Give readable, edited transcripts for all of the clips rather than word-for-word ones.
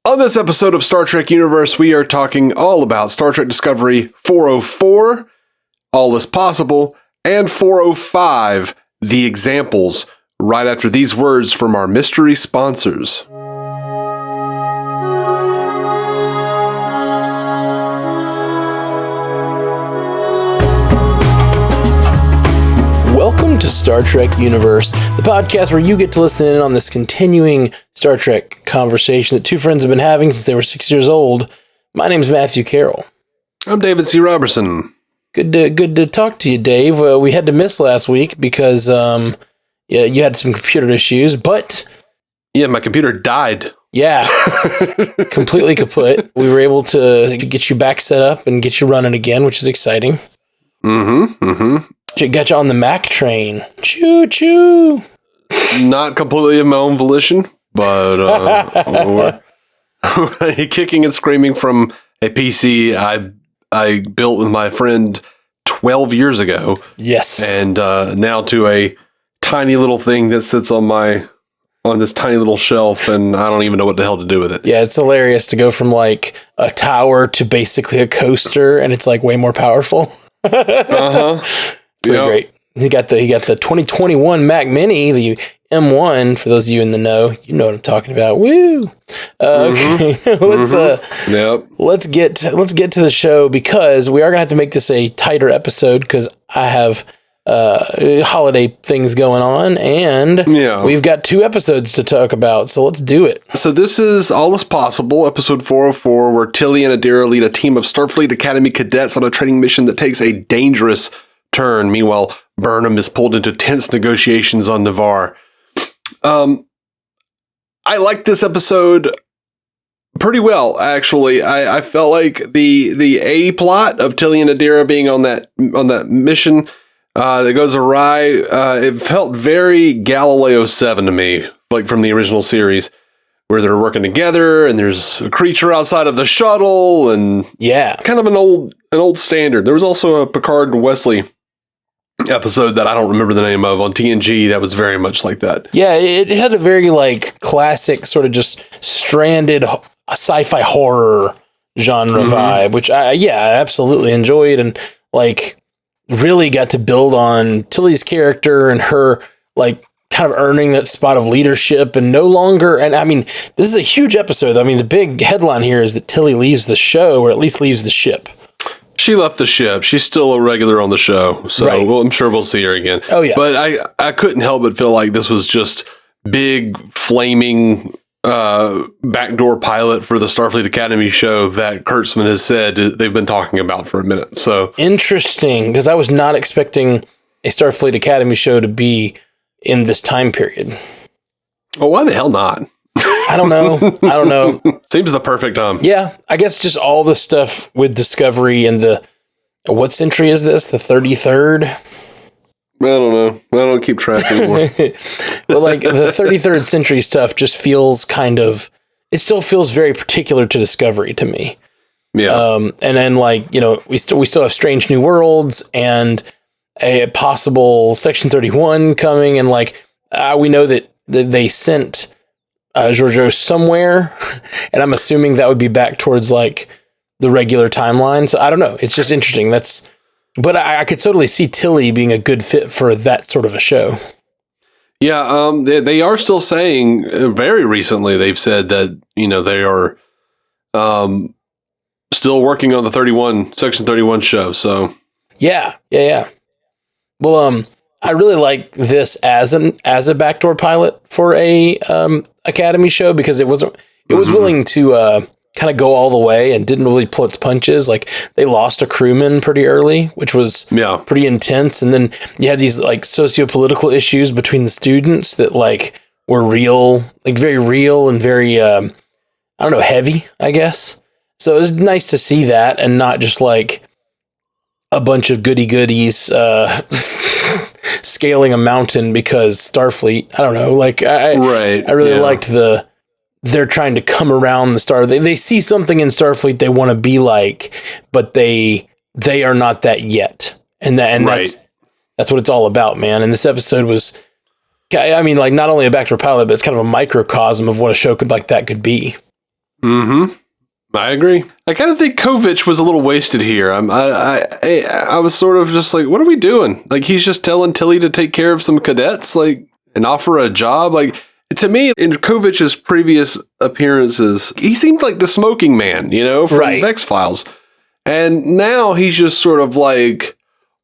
On this episode of Star Trek Universe, we are talking all about Star Trek Discovery 404, All Is Possible, and 405, The Examples, right after these words from our mystery sponsors. Welcome to Star Trek Universe, the podcast where you get to listen in on this continuing Star Trek conversation that two friends have been having since they were 6 years old. My name is Matthew Carroll. I'm David C. Robertson. Good to talk to you, Dave. We had to miss last week because you had some computer issues, but... Yeah, my computer died. Yeah, completely kaput. We were able to get you back set up and get you running again, which is exciting. Got you on the Mac train. Choo choo. Not completely of my own volition, but we're kicking and screaming from a PC I built with my friend 12 years ago. Yes. And now to a tiny little thing that sits on this tiny little shelf, and I don't even know what the hell to do with it. Yeah, it's hilarious to go from like a tower to basically a coaster, and it's like way more powerful. Pretty great. He got the 2021 Mac Mini, the M1. For those of you in the know, you know what I'm talking about. Woo! Okay, let's get to the show, because we are gonna have to make this a tighter episode because I have holiday things going on, and we've got 2 episodes to talk about. So let's do it. So this is All Is Possible, episode 404, where Tilly and Adira lead a team of Starfleet Academy cadets on a training mission that takes a dangerous turn. Meanwhile, Burnham is pulled into tense negotiations on Navarre. I liked this episode pretty well, actually. I felt like the A plot of Tilly and Adira being on that mission that goes awry, it felt very Galileo 7 to me, like from the original series, where they're working together and there's a creature outside of the shuttle, and kind of an old standard. There was also a Picard and Wesley episode that I don't remember the name of on TNG that was very much like that. Yeah, it had a very like classic sort of just stranded sci-fi horror genre vibe, which I absolutely enjoyed, and like really got to build on Tilly's character and her like kind of earning that spot of leadership, and no longer, and I mean, this is a huge episode. I mean, the big headline here is that Tilly leaves the show, or at least leaves the ship. She left the ship. She's still a regular on the show, so right. I'm sure we'll see her again. Oh, yeah. But I couldn't help but feel like this was just big, flaming backdoor pilot for the Starfleet Academy show that Kurtzman has said they've been talking about for a minute. So interesting, because I was not expecting a Starfleet Academy show to be in this time period. Well, why the hell not? I don't know. Seems the perfect time. Yeah, I guess just all the stuff with Discovery and what century is this? The 33rd? I don't know. I don't keep track anymore. But like the 33rd century stuff just feels it still feels very particular to Discovery to me. Yeah. And then like, we still have Strange New Worlds and a possible Section 31 coming, and like we know that they sent Georgiou somewhere, and I'm assuming that would be back towards like the regular timeline. So I don't know. It's just interesting. But I could totally see Tilly being a good fit for that sort of a show. Yeah, they are still saying, very recently, they've said that, they are still working on the Section 31 show, so. Yeah. Well, I really like this as a backdoor pilot for a Academy show, because it was willing to kind of go all the way and didn't really pull its punches. Like they lost a crewman pretty early, which was pretty intense, and then you had these like socio-political issues between the students that like were real, like very real and very heavy, I guess. So it was nice to see that, and not just like a bunch of goodies scaling a mountain because Starfleet. I don't know. Like I really liked they're trying to come around the star. They see something in Starfleet they want to be like, but they are not that yet. That's what it's all about, man. And this episode was, I mean, like not only a backdoor pilot, but it's kind of a microcosm of what a show like that could be. Mm-hmm. I agree. I kind of think Kovich was a little wasted here. I was sort of just like, what are we doing? Like, he's just telling Tilly to take care of some cadets, like, and offer a job. Like, to me, in Kovich's previous appearances, he seemed like the smoking man, from X-Files. And now he's just sort of like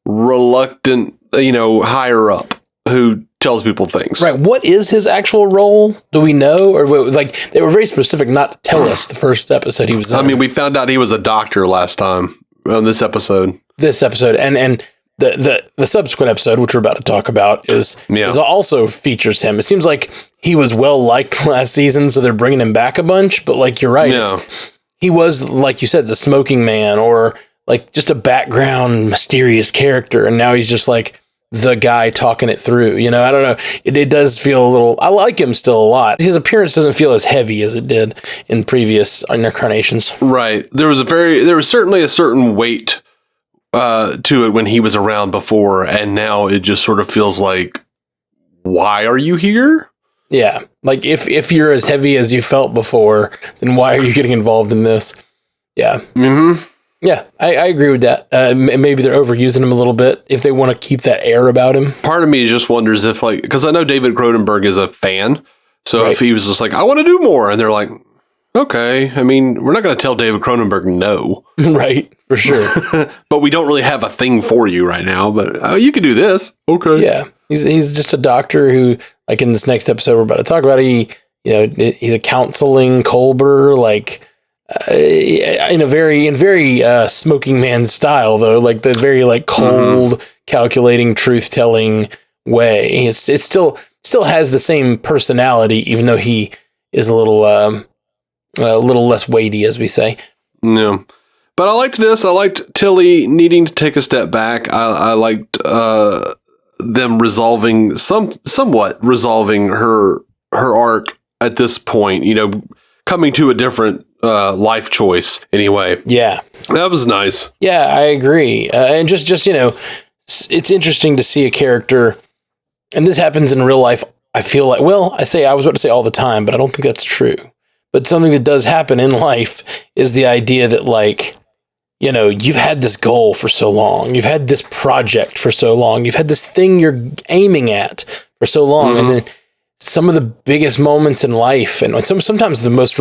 reluctant, higher up who tells people things. Right. What is his actual role? Do we know? Or like they were very specific not to tell us the first episode he was in. I mean, we found out he was a doctor last time on this episode. And the subsequent episode, which we're about to talk about, is also features him. It seems like he was well liked last season, so they're bringing him back a bunch. But like you're right, he was, like you said, the smoking man, or like just a background mysterious character, and now he's just like the guy talking it through. I don't know. It does feel a little. I like him still a lot. His appearance doesn't feel as heavy as it did in previous incarnations. Right. There was certainly a certain weight to it when he was around before, and now it just sort of feels like, why are you here? Yeah. Like if you're as heavy as you felt before, then why are you getting involved in this? Yeah. Mm-hmm. Yeah, I agree with that. Maybe they're overusing him a little bit if they want to keep that air about him. Part of me just wonders if, like, because I know David Cronenberg is a fan, so if he was just like, I want to do more, and they're like, okay, I mean, we're not going to tell David Cronenberg no. Right, for sure. But we don't really have a thing for you right now, but you can do this. Okay. Yeah, he's just a doctor who, like in this next episode we're about to talk about, he's a counseling Colbert, like, in very smoking man style, though, like the very like cold, calculating, truth telling way. It still has the same personality, even though he is a little less weighty, as we say. Yeah, but I liked this. I liked Tilly needing to take a step back. I liked them somewhat resolving her arc at this point. Coming to a different life choice anyway. Yeah. That was nice. Yeah, I agree. And just it's interesting to see a character, and this happens in real life, I feel like, I was about to say all the time, but I don't think that's true. But something that does happen in life is the idea that, like, you've had this goal for so long, you've had this project for so long, you've had this thing you're aiming at for so long, and then some of the biggest moments in life, and sometimes the most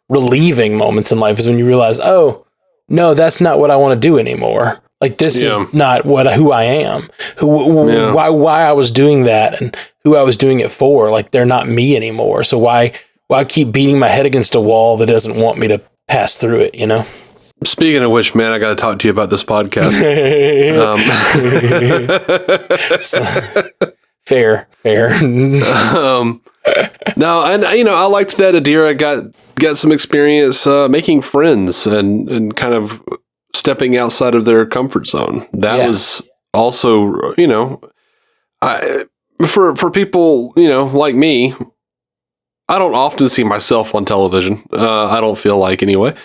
relieving moments in life, is when you realize, oh, no, that's not what I want to do anymore. Like, this is not who I am, why I was doing that, and who I was doing it for. Like, they're not me anymore. So why keep beating my head against a wall that doesn't want me to pass through it, Speaking of which, man, I got to talk to you about this podcast. Fair. No, and I liked that Adira got some experience making friends and kind of stepping outside of their comfort zone. That was also, for people, like me, I don't often see myself on television. I don't feel like, anyway.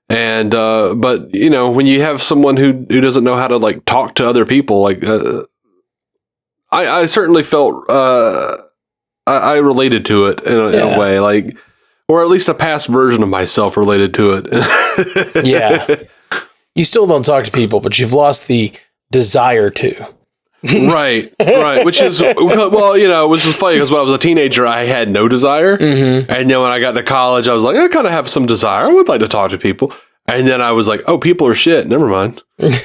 And but when you have someone who doesn't know how to, like, talk to other people, like, I certainly felt I related to it in a way, like, or at least a past version of myself related to it. Yeah. You still don't talk to people, but you've lost the desire to. Right. Which is, it was just funny because when I was a teenager, I had no desire. Mm-hmm. And then when I got to college, I was like, I kind of have some desire. I would like to talk to people. And then I was like, oh, people are shit. Never mind. What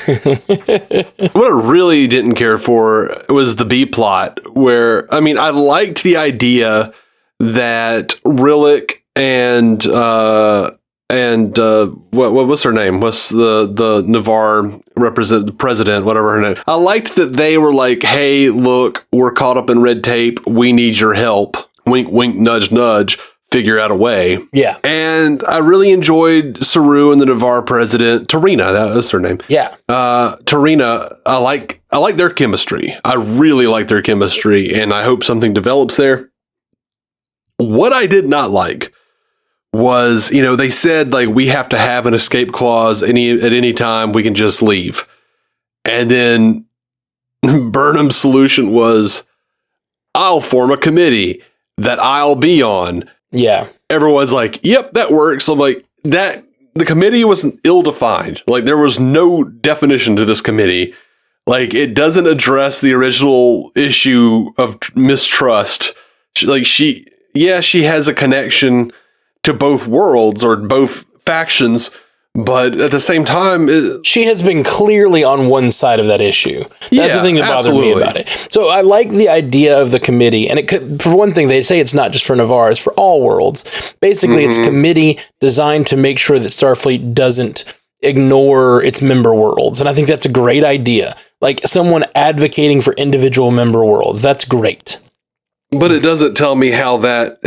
I really didn't care for was the B plot, where, I mean, I liked the idea that Rillick and what was her name? What's the Navarre the president, whatever her name. I liked that they were like, hey, look, we're caught up in red tape. We need your help. Wink, wink, nudge, nudge. Figure out a way. Yeah. And I really enjoyed Saru and the Navarre president, Tarina, that was her name. Yeah. Tarina, I like their chemistry. I really like their chemistry, and I hope something develops there. What I did not like was, they said, like, we have to have an escape clause at any time, we can just leave. And then Burnham's solution was, I'll form a committee that I'll be on. Yeah. Everyone's like, yep, that works. I'm like, that the committee was ill-defined. Like, there was no definition to this committee. Like, it doesn't address the original issue of mistrust. She has a connection to both worlds or both factions, but at the same time, she has been clearly on one side of that issue. That's the thing that bothered me about it. So I like the idea of the committee, and it could, for one thing, they say it's not just for Navarre, it's for all worlds. Basically, it's a committee designed to make sure that Starfleet doesn't ignore its member worlds, and I think that's a great idea. Like someone advocating for individual member worlds, that's great. But it doesn't tell me how that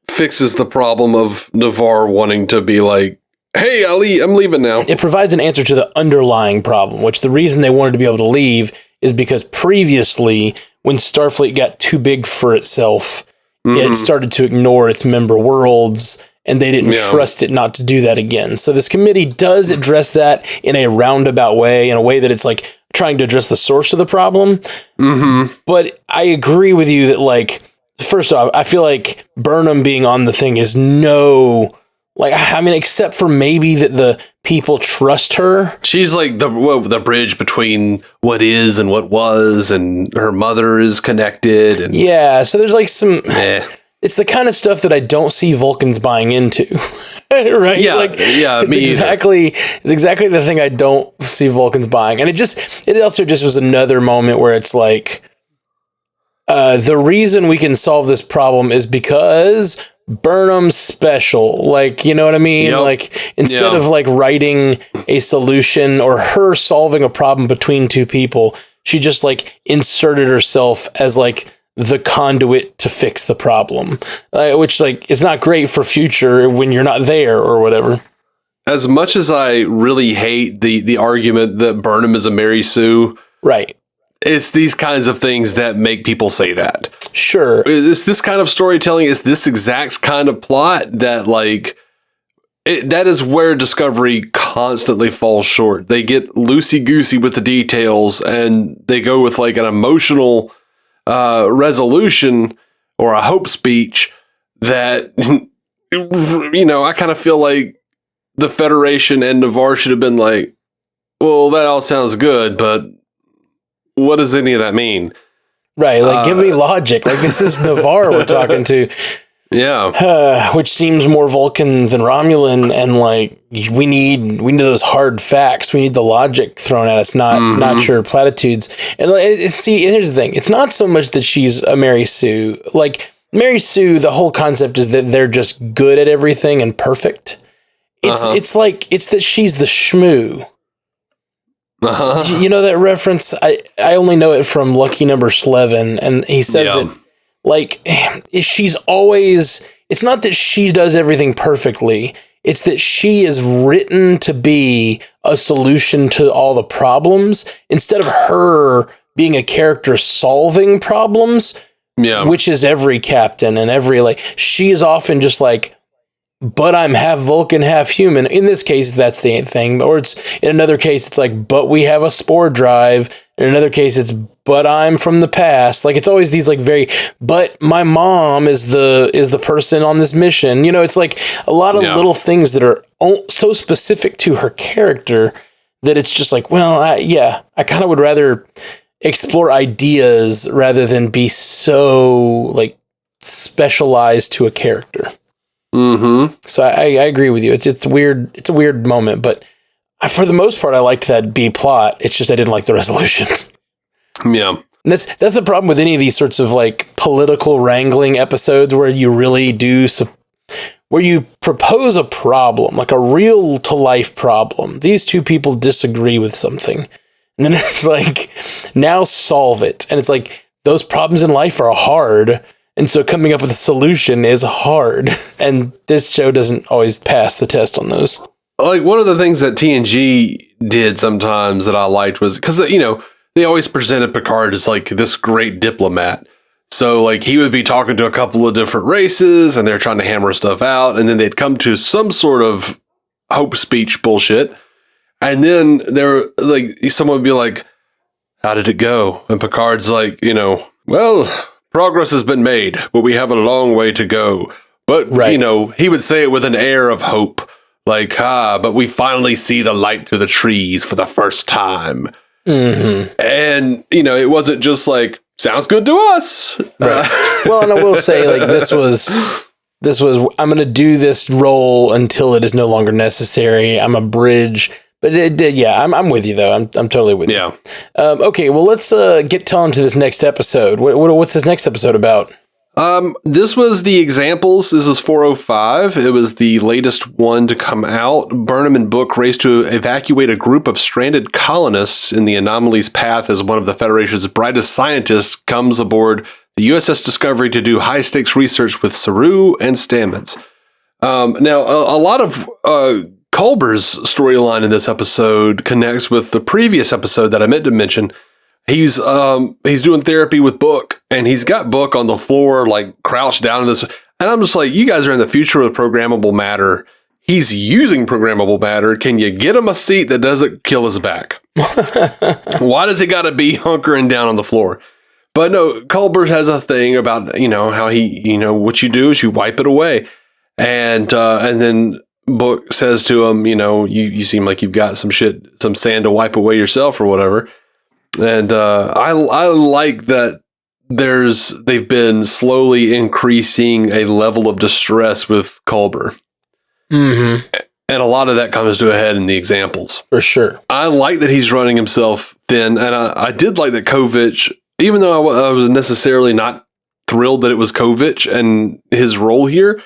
fixes the problem of Navarre wanting to be like, hey, I'm leaving now. It provides an answer to the underlying problem, which the reason they wanted to be able to leave is because previously, when Starfleet got too big for itself, it started to ignore its member worlds, and they didn't trust it not to do that again. So this committee does address that in a roundabout way, in a way that it's like trying to address the source of the problem. But I agree with you that, like, first off, I feel like Burnham being on the thing is except for maybe that the people trust her. She's like the bridge between what is and what was, and her mother is connected. And so there's like some... It's the kind of stuff that I don't see Vulcans buying into, right? It's exactly the thing I don't see Vulcans buying. And it also just was another moment where it's like, the reason we can solve this problem is because Burnham's special. Like, you know what I mean? Yep. Like, instead of like writing a solution or her solving a problem between two people, she just like inserted herself as like the conduit to fix the problem, which like is not great for future when you're not there or whatever. As much as I really hate the argument that Burnham is a Mary Sue, right? It's these kinds of things that make people say that. Sure. It's this kind of storytelling. It's this exact kind of plot that like that is where Discovery constantly falls short. They get loosey-goosey with the details, and they go with like an emotional resolution or a hope speech that, I kind of feel like the Federation and Navarre should have been like, well, that all sounds good, but what does any of that mean? Right, like give me logic. Like this is Navarre we're talking to. Yeah. Which seems more Vulcan than Romulan, and like we need those hard facts. We need the logic thrown at us, not your platitudes. And see, here's the thing: it's not so much that she's a Mary Sue. Like Mary Sue, the whole concept is that they're just good at everything and perfect. It's that she's the shmoo. Do you know that reference? I only know it from Lucky Number Slevin, and he says it. Like, she's always... It's not that she does everything perfectly. It's that she is written to be a solution to all the problems, instead of her being a character solving problems, which is every captain and every... like. She is often just like, but I'm half Vulcan, half human. In this case, that's the thing. Or it's in another case, it's like, but we have a spore drive. In another case, it's, but I'm from the past. Like, it's always these like but my mom is the person on this mission. It's like a lot of little things that are so specific to her character that it's just like, well, I kind of would rather explore ideas rather than be so like specialized to a character. So I agree with you. It's weird. It's a weird moment, but for the most part, I liked that B plot. It's just I didn't like the resolution. Yeah, and that's the problem with any of these sorts of like political wrangling episodes where you really where you propose a problem, like a real to life problem. These two people disagree with something, and then it's like, now solve it. And it's like, those problems in life are hard. And so coming up with a solution is hard. And this show doesn't always pass the test on those. Like, one of the things that TNG did sometimes that I liked was, because, they always presented Picard as like this great diplomat. So like he would be talking to a couple of different races and they're trying to hammer stuff out. And then they'd come to some sort of hope speech bullshit. And then someone would be like, how did it go? And Picard's like, well, progress has been made, but we have a long way to go. But, Right. you know, he would say it with an air of hope. Like, but we finally see the light through the trees for the first time. Mm-hmm. And, you know, it wasn't just like, sounds good to us. Right. Well, and I will say, like, this was, I'm going to do this role until it is no longer necessary. I'm a bridge. But it did, yeah, I'm with you, though. I'm totally with you. Okay, well, let's get on to this next episode. What's this next episode about? This was the examples. This was 405. It was the latest one to come out. Burnham and Book race to evacuate a group of stranded colonists in the anomaly's path as one of the Federation's brightest scientists comes aboard the USS Discovery to do high-stakes research with Saru and Stamets. Now, a lot of Culber's storyline in this episode connects with the previous episode that I meant to mention. He's doing therapy with Book, and he's got Book on the floor, like crouched down in this. And I'm just like, you guys are in the future with programmable matter. He's using programmable matter. Can you get him a seat that doesn't kill his back? Why does he got to be hunkering down on the floor? But no, Culber has a thing about, you know, how he, you know, what you do is you wipe it away. And then Book says to him, you know, you seem like you've got some sand to wipe away yourself or whatever. And I like that they've been slowly increasing a level of distress with Culber. Mm-hmm. And a lot of that comes to a head in the examples. For sure. I like that he's running himself thin. And I did like that Kovich, even though I was necessarily not thrilled that it was Kovich and his role here,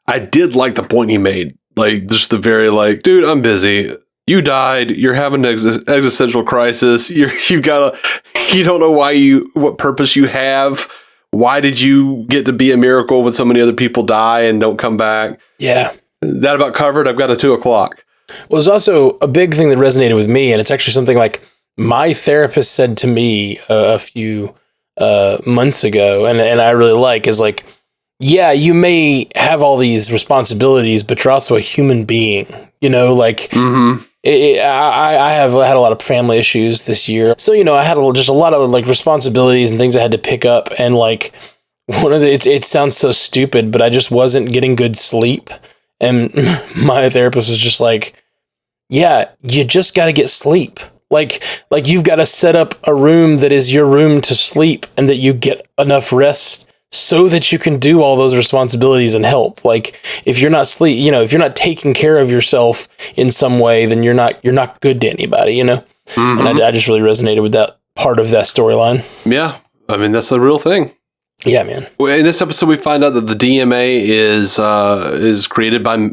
I did like the point he made. Like, just the very like, dude, I'm busy. You died. You're having an existential crisis. You don't know what purpose you have. Why did you get to be a miracle when so many other people die and don't come back? Yeah. That about covered. I've got a 2:00. Well, there's also a big thing that resonated with me, and it's actually something like my therapist said to me a few months ago, and I really like, is like, yeah, you may have all these responsibilities, but you're also a human being, you know, like, mm-hmm. I have had a lot of family issues this year. So, you know, I had just a lot of like responsibilities and things I had to pick up. And like it sounds so stupid, but I just wasn't getting good sleep. And my therapist was just like, yeah, you just got to get sleep. Like you've got to set up a room that is your room to sleep and that you get enough rest so that you can do all those responsibilities and help. Like if you're not if you're not taking care of yourself in some way, then you're not good to anybody, you know? Mm-hmm. And I just really resonated with that part of that storyline. Yeah. I mean, that's the real thing. Yeah, man. In this episode, we find out that the DMA is created by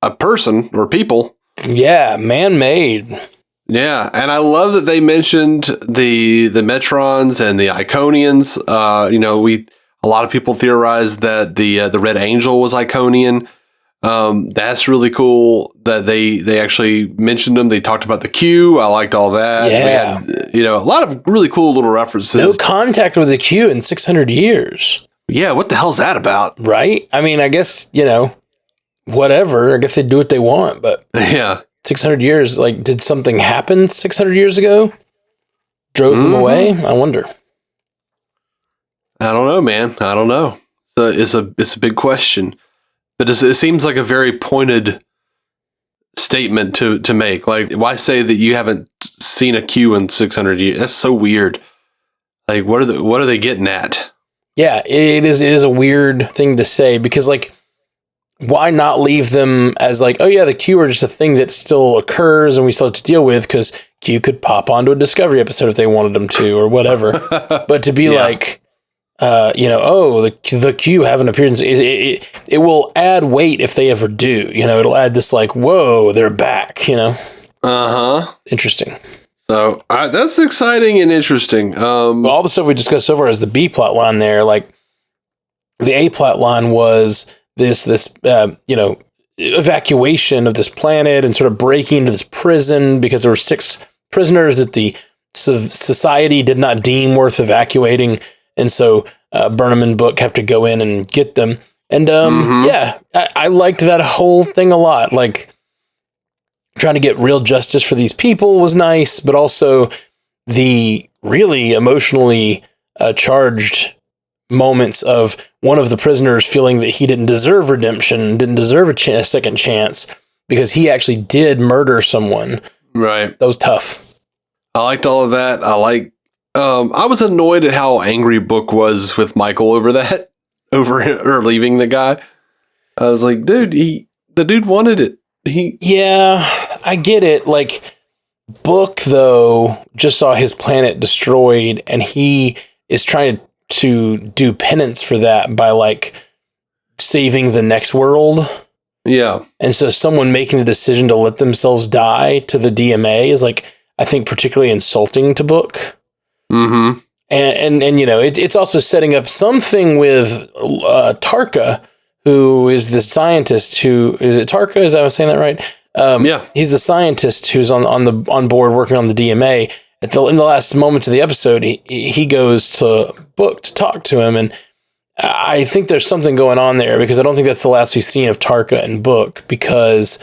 a person or people. Yeah. Man-made. Yeah. And I love that they mentioned the Metrons and the Iconians. A lot of people theorize that the Red Angel was Iconian. That's really cool that they actually mentioned them. They talked about the Q. I liked all that. Yeah. Had, a lot of really cool little references. No contact with the Q in 600 years. Yeah, what the hell's that about? Right? I mean, I guess, whatever. I guess they do what they want, but yeah. 600 years, like, did something happen 600 years ago? Drove them away? I wonder. I don't know, man. I don't know. So it's a big question, but it seems like a very pointed statement to make. Like, why say that you haven't seen a Q in 600 years? That's so weird. Like, what are they getting at? Yeah, it is a weird thing to say because, like, why not leave them as like, oh yeah, the Q are just a thing that still occurs and we still have to deal with because Q could pop onto a Discovery episode if they wanted them to or whatever. But to be like, the Q have an appearance. It will add weight if they ever do. It'll add this like, whoa, they're back. Interesting. So that's exciting and interesting. All the stuff we discussed so far is the B plot line there. Like the A plot line was this evacuation of this planet and sort of breaking into this prison because there were 6 prisoners that the society did not deem worth evacuating. And so Burnham and Book have to go in and get them. And I liked that whole thing a lot. Like trying to get real justice for these people was nice, but also the really emotionally charged moments of one of the prisoners feeling that he didn't deserve redemption, didn't deserve a second chance because he actually did murder someone. Right. That was tough. I liked all of that. I was annoyed at how angry Book was with Michael over that, or leaving the guy. I was like, dude, the dude wanted it. Yeah, I get it. Like, Book, though, just saw his planet destroyed, and he is trying to do penance for that by, like, saving the next world. Yeah. And so someone making the decision to let themselves die to the DMA is, like, I think particularly insulting to Book. Mm-hmm. And you know, it's also setting up something with Tarka, who is the scientist who... Is it Tarka? Is I was saying that right? Yeah. He's the scientist who's on board working on the DMA. In the last moments of the episode, he goes to Book to talk to him, and I think there's something going on there because I don't think that's the last we've seen of Tarka and Book, because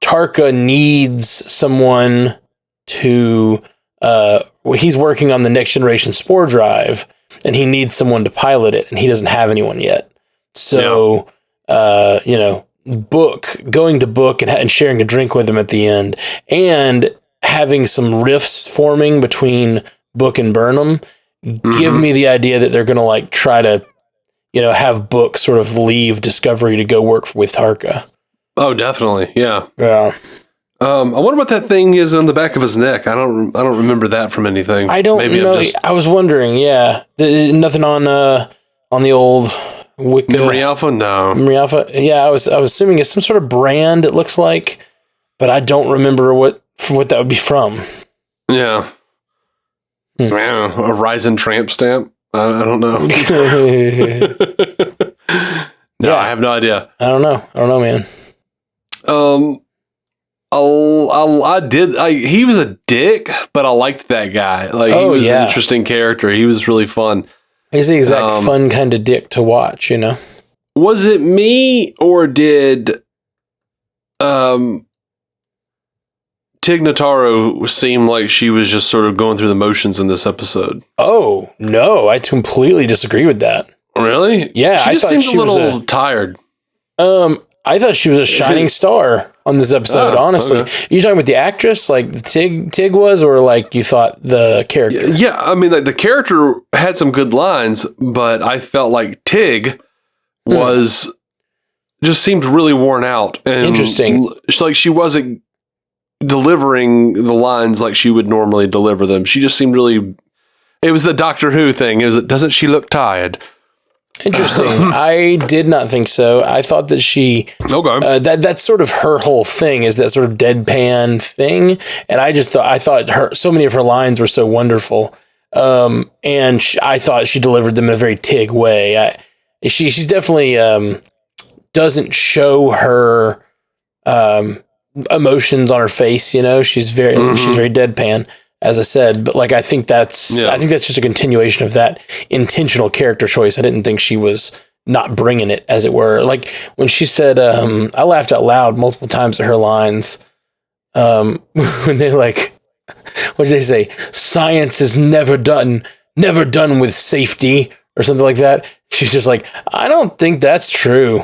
Tarka needs someone to... he's working on the next generation spore drive, and he needs someone to pilot it, and he doesn't have anyone yet. So, you know, going to Book and sharing a drink with him at the end, and having some rifts forming between Book and Burnham, give me the idea that they're going to, like, try to, you know, have Book sort of leave Discovery to go work with Tarka. Oh, definitely. Yeah. Yeah. I wonder what that thing is on the back of his neck. I don't remember that from anything. I don't know. I was wondering. Yeah, nothing on the old Wicca Memory Alpha. No, Memory Alpha. Yeah, I was assuming it's some sort of brand. It looks like, but I don't remember what that would be from. Yeah, I don't know, a Ryzen tramp stamp. I don't know. No, I have no idea. I don't know, man. He was a dick, but I liked that guy. Like, he was an interesting character. He was really fun. He's the exact fun kind of dick to watch, you know? Was it me, or did Tig Notaro seem like she was just sort of going through the motions in this episode? Oh, no, I completely disagree with that. Really? Yeah, she just seemed a little tired. I thought she was a shining star on this episode, honestly. Okay. Are you talking about the actress, like Tig was, or like you thought the character? Yeah, I mean, like, the character had some good lines, but I felt like Tig was just seemed really worn out. And interesting. Like, she wasn't delivering the lines like she would normally deliver them. She just seemed really... It was the Doctor Who thing. It was, doesn't she look tired? Interesting. I did not think so. I thought that she... Okay. That's sort of her whole thing, is that sort of deadpan thing. And I thought so many of her lines were so wonderful. And I thought she delivered them in a very Tig way. She's definitely doesn't show her emotions on her face, you know? She's very deadpan, as I said, but like, I think that's just a continuation of that intentional character choice. I didn't think she was not bringing it, as it were. Like, when she said, I laughed out loud multiple times at her lines. When they, like, what did they say? Science is never done with safety, or something like that. She's just like, I don't think that's true.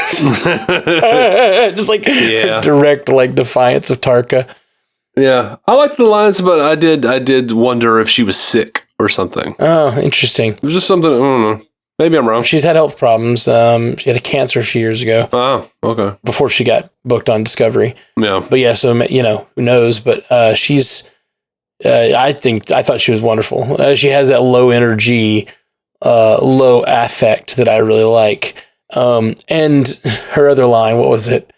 Just like direct, like, defiance of Tarka. Yeah, I liked the lines, but I did wonder if she was sick or something. Oh, interesting. It was just something, I don't know. Maybe I'm wrong. She's had health problems. She had a cancer a few years ago. Oh, okay. Before she got booked on Discovery. Yeah. But yeah, so, you know, who knows? But she's, I thought she was wonderful. She has that low energy, low affect that I really like. And her other line, what was it?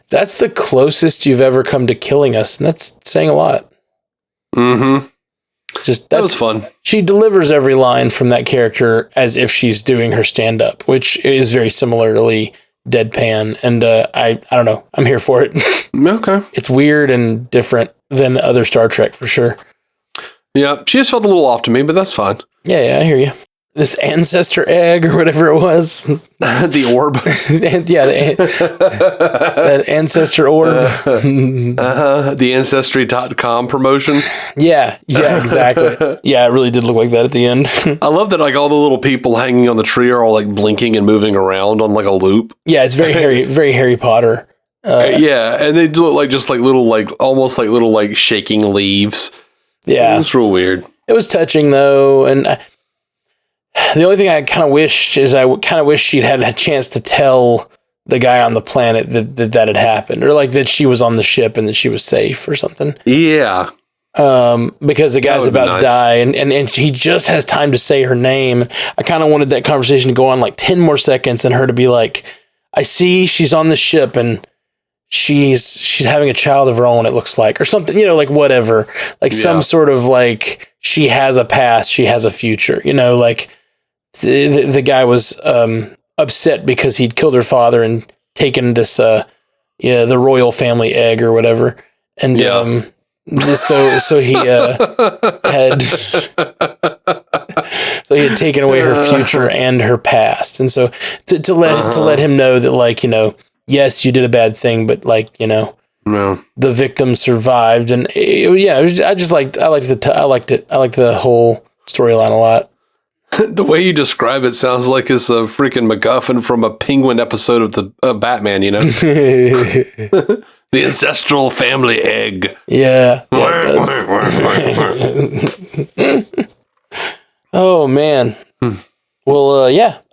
That's the closest you've ever come to killing us. And that's saying a lot. Mm-hmm. That was fun. She delivers every line from that character as if she's doing her stand-up, which is very similarly deadpan. And I don't know. I'm here for it. Okay. It's weird and different than other Star Trek, for sure. Yeah, she just felt a little off to me, but that's fine. Yeah, I hear you. this ancestor egg or whatever it was. The orb. That ancestor orb. The Ancestry.com promotion. Yeah, exactly. Yeah, it really did look like that at the end. I love that, like, all the little people hanging on the tree are all, like, blinking and moving around on, like, a loop. Yeah, it's very Harry Potter. Yeah, and they look like just, like, little, like, almost like little, like, shaking leaves. Yeah. It's real weird. It was touching, though, and the only thing I kind of wished is she'd had a chance to tell the guy on the planet that had happened, or like that she was on the ship and that she was safe or something. Yeah. Because the guy's about to die and he just has time to say her name. I kind of wanted that conversation to go on like 10 more seconds and her to be like, I see she's on the ship and she's having a child of her own, it looks like, or something, like whatever, like some sort of like, she has a past, she has a future, like the guy was upset because he'd killed her father and taken this the royal family egg or whatever, and so he had taken away her future and her past, and so to let him know that, like, yes, you did a bad thing, but, like, the victim survived, and I liked it. I liked the whole storyline a lot. The way you describe it sounds like it's a freaking MacGuffin from a Penguin episode of the Batman, The ancestral family egg. Yeah, it does. Oh, man. Well,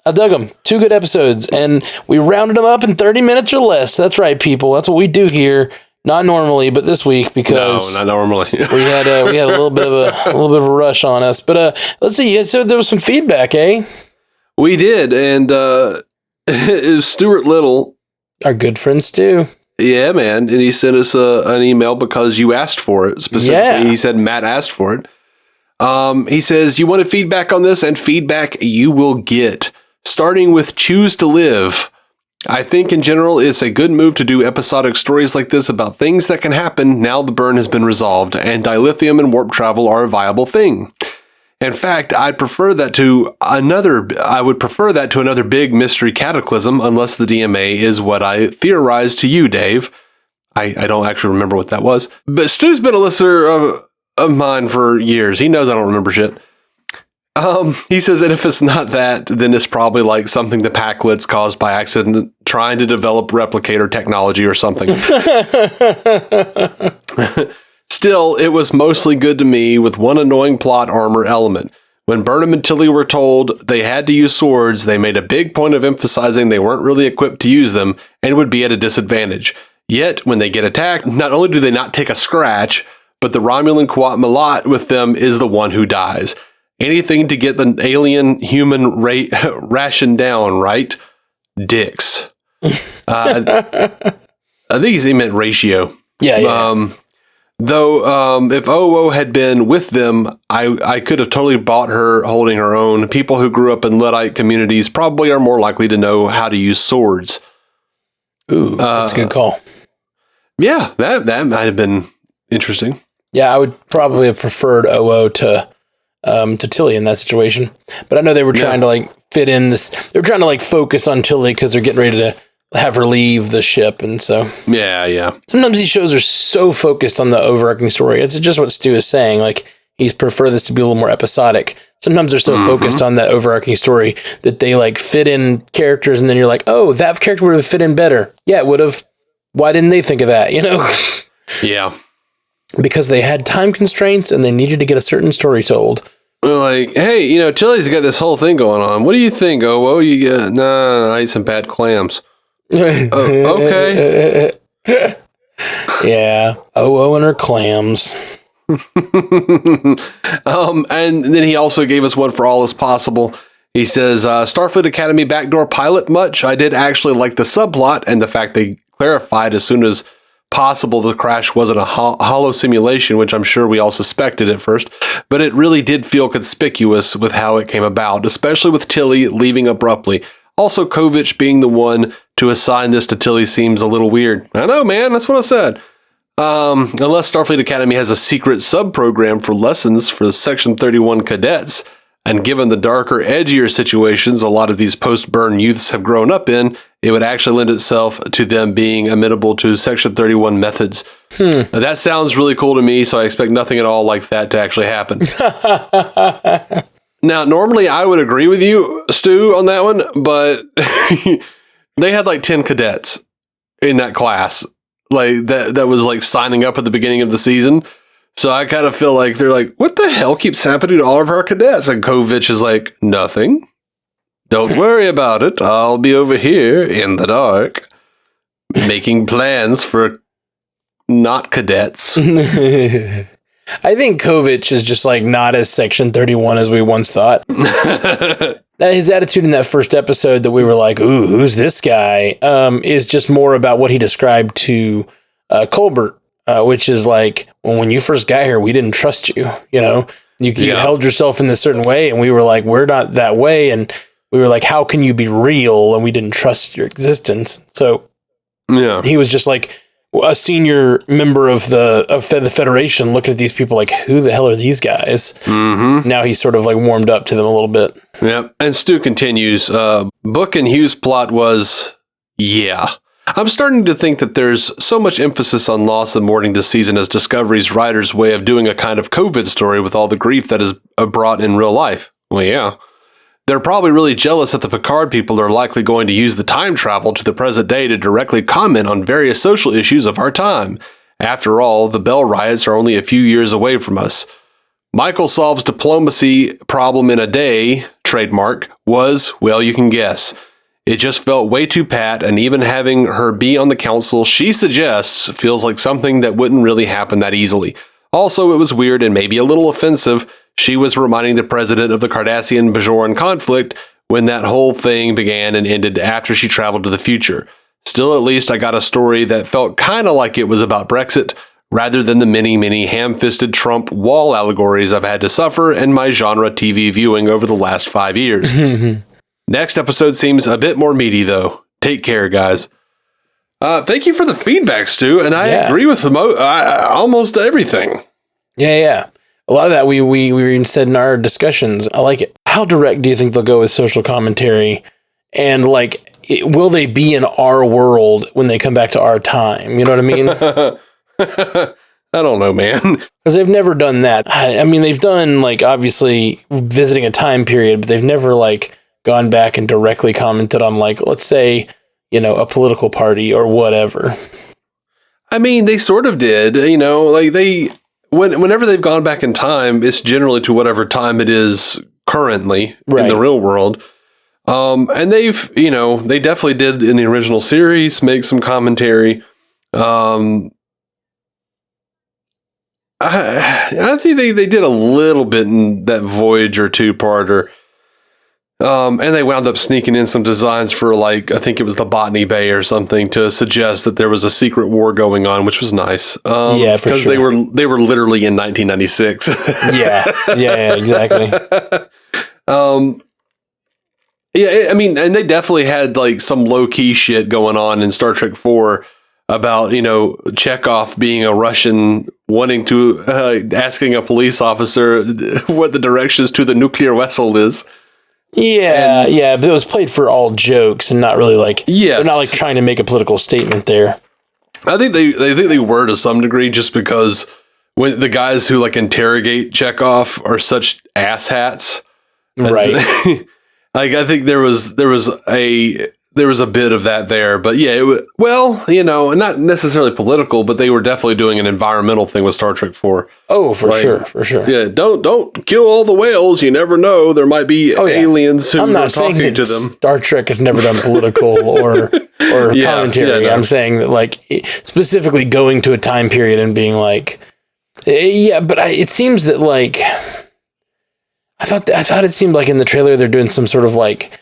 I dug them. 2 good episodes, and we rounded them up in 30 minutes or less. That's right, people. That's what we do here. Not normally, but this week, because not normally. we had a little bit of a rush on us. But let's see. So there was some feedback, eh? We did, and it was Stuart Little, our good friend Stu. Yeah, man, and he sent us an email because you asked for it specifically. Yeah. He said Matt asked for it. He says you wanted feedback on this, and feedback you will get. Starting with Choose to Live. I think in general it's a good move to do episodic stories like this about things that can happen now the burn has been resolved and dilithium and warp travel are a viable thing. In fact, I would prefer that to another big mystery cataclysm unless the DMA is what I theorized to you, Dave. I don't actually remember what that was. But Stu's been a listener of mine for years. He knows I don't remember shit. He says that if it's not that, then it's probably like something the Packlets caused by accident trying to develop replicator technology or something. Still, it was mostly good to me with one annoying plot armor element. When Burnham and Tilly were told they had to use swords, they made a big point of emphasizing they weren't really equipped to use them and would be at a disadvantage. Yet, when they get attacked, not only do they not take a scratch, but the Romulan Quat Malat with them is the one who dies. Anything to get the alien-human ration down, right? Dicks. I think he meant ratio. Yeah. Though, if OO had been with them, I could have totally bought her holding her own. People who grew up in Luddite communities probably are more likely to know how to use swords. Ooh, that's a good call. Yeah, that might have been interesting. Yeah, I would probably have preferred OO to Tilly in that situation. But I know they were trying to like fit in this. They were trying to like focus on Tilly because they're getting ready to have her leave the ship, and so yeah. Sometimes these shows are so focused on the overarching story. It's just what Stu is saying. Like he's prefer this to be a little more episodic. Sometimes they're so focused on that overarching story that they like fit in characters, and then you're like, oh, that character would have fit in better. Yeah, it would have. Why didn't they think of that? Yeah. Because they had time constraints and they needed to get a certain story told. Like, hey, Tilly's got this whole thing going on. What do you think? Oh, you got, nah, I ate some bad clams. Okay. Yeah. Oh, and her clams. And then he also gave us one for All Is Possible. He says, Starfleet Academy backdoor pilot much. I did actually like the subplot and the fact they clarified as soon as possible the crash wasn't a hollow simulation, which I'm sure we all suspected at first, but it really did feel conspicuous with how it came about, especially with Tilly leaving abruptly. Also, Kovich being the one to assign this to Tilly seems a little weird. I know, man, that's what I said. Unless Starfleet Academy has a secret sub-program for lessons for Section 31 cadets, And given the darker, edgier situations a lot of these post-burn youths have grown up in, it would actually lend itself to them being amenable to Section 31 methods. Now, that sounds really cool to me, so I expect nothing at all like that to actually happen. Now, normally I would agree with you, Stu, on that one, but they had like 10 cadets in that class, like that was like signing up at the beginning of the season. So I kind of feel like they're like, what the hell keeps happening to all of our cadets? And Kovich is like, nothing. Don't worry about it. I'll be over here in the dark making plans for not cadets. I think Kovich is just like not as Section 31 as we once thought. His attitude in that first episode that we were like, ooh, who's this guy? Is just more about what he described to Colbert, which is like, well, when you first got here, we didn't trust you. You know, you held yourself in this certain way, and we were like, we're not that way. And we were like, how can you be real? And we didn't trust your existence. So he was just like a senior member of the Federation looking at these people like, who the hell are these guys? Mm-hmm. Now he's sort of like warmed up to them a little bit. Yeah. And Stu continues, Book and Hughes' plot was, I'm starting to think that there's so much emphasis on loss and mourning this season as Discovery's writer's way of doing a kind of COVID story with all the grief that is brought in real life. Well, yeah. They're probably really jealous that the Picard people are likely going to use the time travel to the present day to directly comment on various social issues of our time. After all, the Bell riots are only a few years away from us. Michael solves diplomacy problem in a day, trademark, was, well, you can guess. It just felt way too pat, and even having her be on the council she suggests feels like something that wouldn't really happen that easily. Also, it was weird and maybe a little offensive. She was reminding the president of the Cardassian-Bajoran conflict when that whole thing began and ended after she traveled to the future. Still, at least I got a story that felt kind of like it was about Brexit, rather than the many ham-fisted Trump wall allegories I've had to suffer in my genre TV viewing over the last 5 years. Next episode seems a bit more meaty, though. Take care, guys. Thank you for the feedback, Stu, and I agree with almost everything. Yeah. A lot of that we even said in our discussions. I like it. How direct do you think they'll go with social commentary? And like, will they be in our world when they come back to our time? You know what I mean? I don't know, man. Because they've never done that. I mean, they've done like obviously visiting a time period, but they've never like gone back and directly commented on like, let's say, you know, a political party or whatever. I mean, they sort of did, you know, like whenever they've gone back in time, it's generally to whatever time it is currently in the real world. And they've, you know, they definitely did in the original series make some commentary. I think they did a little bit in that Voyager 2-parter. And they wound up sneaking in some designs for, like, I think it was the Botany Bay or something to suggest that there was a secret war going on, which was nice. Yeah, for sure. Because they were literally in 1996. yeah, exactly. Yeah, I mean, and they definitely had, like, some low-key shit going on in Star Trek 4 about, you know, Chekhov being a Russian wanting to, asking a police officer what the directions to the nuclear vessel is. Yeah, but it was played for all jokes and not really like, they're not like trying to make a political statement there. I think they were to some degree, just because when the guys who like interrogate Chekhov are such asshats, right? Like, I think there was a bit of that there, but yeah, it was, well, you know, not necessarily political, but they were definitely doing an environmental thing with Star Trek 4. Oh, for sure. Yeah, don't kill all the whales. You never know. There might be aliens who are talking to them. Star Trek has never done political or commentary. I'm saying that, like, specifically going to a time period and being like, but it seems that, like, I thought it seemed like in the trailer they're doing some sort of like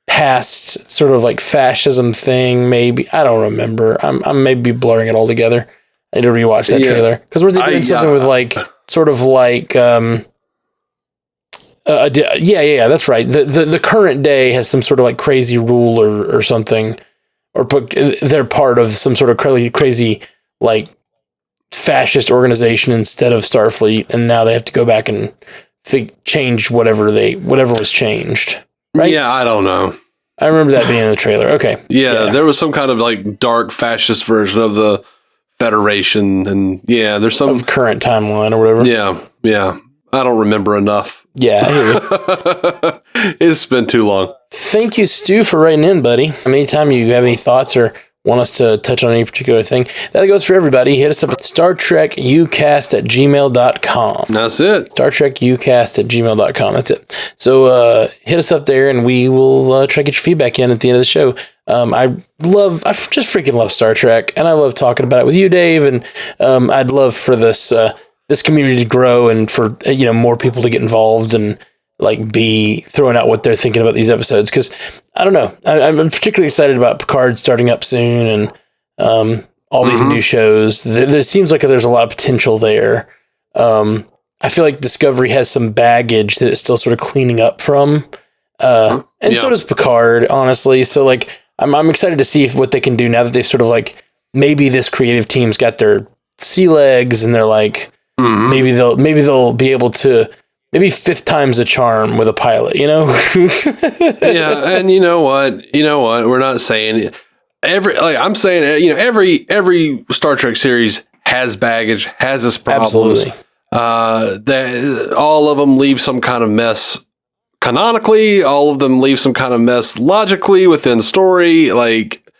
past sort of like fascism thing, maybe. I don't remember. I'm maybe blurring it all together. I need to rewatch that trailer, because we're doing something with like sort of like that's right. The current day has some sort of like crazy rule or something, or they're part of some sort of crazy like fascist organization instead of Starfleet, and now they have to go back and change whatever was changed. Right? Yeah, I don't know. I remember that being in the trailer. Okay. Yeah, there was some kind of like dark fascist version of the Federation, and there's some of current timeline or whatever. Yeah. I don't remember enough. Yeah, I hear you. It's been too long. Thank you, Stu, for writing in, buddy. Anytime you have any thoughts or want us to touch on any particular thing, that goes for everybody. Hit us up at StarTrekUcast@gmail.com. That's it. StarTrekUcast@gmail.com. That's it. So hit us up there, and we will try to get your feedback in at the end of the show. I just freaking love Star Trek, and I love talking about it with you, Dave. And I'd love for this community to grow, and for more people to get involved and like be throwing out what they're thinking about these episodes. Because I don't know, I'm particularly excited about Picard starting up soon, and all these new shows. There seems like there's a lot of potential there. I feel like Discovery has some baggage that it's still sort of cleaning up from, and so does Picard, honestly. So like, I'm excited to see what they can do now that they've sort of like, maybe this creative team's got their sea legs, and they're like, maybe they'll be able to. Maybe fifth time's a charm with a pilot, Yeah, and you know what? We're not saying I'm saying every Star Trek series has baggage, has its problems. Absolutely. All of them leave some kind of mess canonically. All of them leave some kind of mess logically within story. Like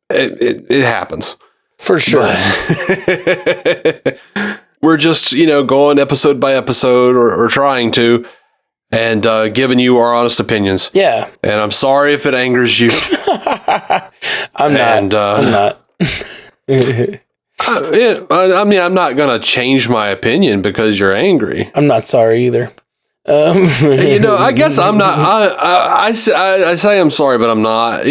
it happens for sure. We're just, going episode by episode or trying to, and giving you our honest opinions. Yeah. And I'm sorry if it angers you. I'm not. I'm not going to change my opinion because you're angry. I'm not sorry either. I guess I'm not. I say I'm sorry, but I'm not,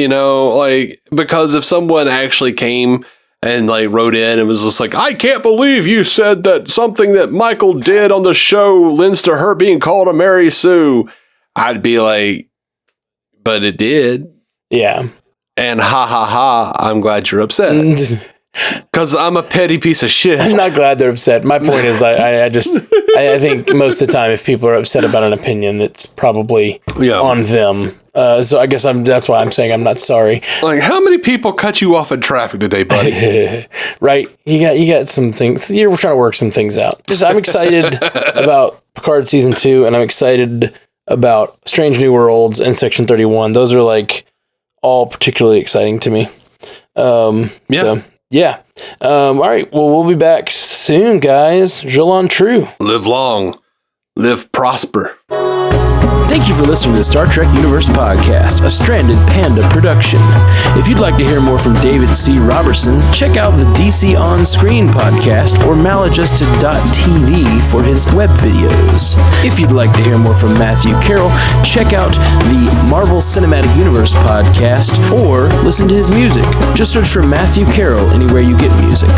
because if someone actually came and like wrote in and was just like, I can't believe you said that something that Michael did on the show lends to her being called a Mary Sue, I'd be like, but it did. Yeah. And I'm glad you're upset. Because I'm a petty piece of shit. I'm not glad they're upset. My point is, I think most of the time, if people are upset about an opinion, it's probably on them. So I guess that's why I'm saying I'm not sorry. Like, how many people cut you off in traffic today, buddy? Right. You got some things. We're trying to work some things out. I'm excited about Picard season 2, and I'm excited about Strange New Worlds and Section 31. Those are like all particularly exciting to me. So, yeah. All right. Well, we'll be back soon, guys. Jolon True. Live long. Live prosper. Thank you for listening to the Star Trek Universe Podcast, a Stranded Panda production. If you'd like to hear more from David C. Robertson, check out the DC On Screen podcast or maladjusted.tv for his web videos. If you'd like to hear more from Matthew Carroll, check out the Marvel Cinematic Universe podcast or listen to his music. Just search for Matthew Carroll anywhere you get music.